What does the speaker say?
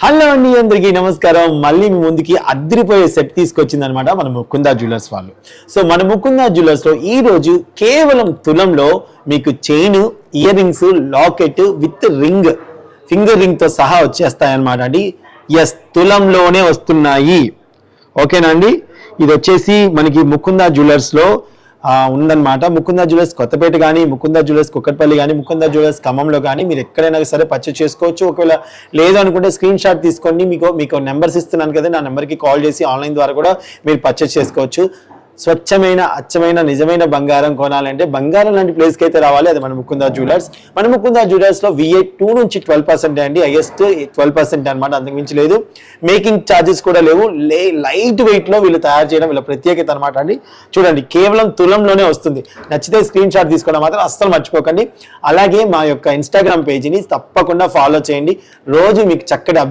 Hello అండి, అందరికీ నమస్కారం. మళ్ళీ మీ ముందుకి అద్దరిపోయే సెట్ తీసుకొచ్చిందనమాట మన ముకుందా జ్యువెలర్స్ వాళ్ళు. సో మన ముకుందా జ్యువెలర్స్లో ఈరోజు కేవలం తులంలో మీకు chain, earrings, locket with ring, finger రింగ్తో సహా వచ్చేస్తాయన్నమాట అండి. ఎస్, తులంలోనే వస్తున్నాయి. ఓకేనా అండి. ఇది వచ్చేసి మనకి ముకుందా జ్యువెలర్స్లో ఉందన్నమాట. ముకుందా జ్యువెలర్స్ కొత్తపేట కానీ, ముకుందా జ్యువెలర్స్ కుక్కట్పల్లి కానీ, ముకుందా జ్యువెలర్స్ ఖమ్మంలో కానీ మీరు ఎక్కడైనా సరే పర్చేస్ చేసుకోవచ్చు. ఒకవేళ లేదు అనుకుంటే స్క్రీన్ షాట్ తీసుకోండి. మీకు నెంబర్స్ ఇస్తున్నాను కదా, నా నెంబర్కి కాల్ చేసి ఆన్లైన్ ద్వారా కూడా మీరు పర్చేస్ చేసుకోవచ్చు. స్వచ్ఛమైన, అచ్చమైన, నిజమైన బంగారం కొనాలంటే బంగారం లాంటి ప్లేస్కి అయితే రావాలి. అది మన ముకుందా జ్యువెలర్స్. మన ముకుందా జ్యువెలర్స్లో VA 2 నుంచి 12% అండి, హైయెస్ట్ 12% అనమాట, అంతకు మించి లేదు. మేకింగ్ ఛార్జెస్ కూడా లేవు. లైట్ వెయిట్లో వీళ్ళు తయారు చేయడం వీళ్ళ ప్రత్యేకత అనమాట అండి. చూడండి, కేవలం తులంలోనే వస్తుంది. నచ్చితే స్క్రీన్ షాట్ తీసుకోవడం మాత్రం అస్సలు మర్చిపోకండి. అలాగే మా యొక్క ఇన్స్టాగ్రామ్ పేజీని తప్పకుండా ఫాలో చేయండి. రోజు మీకు చక్కటి అప్డేట్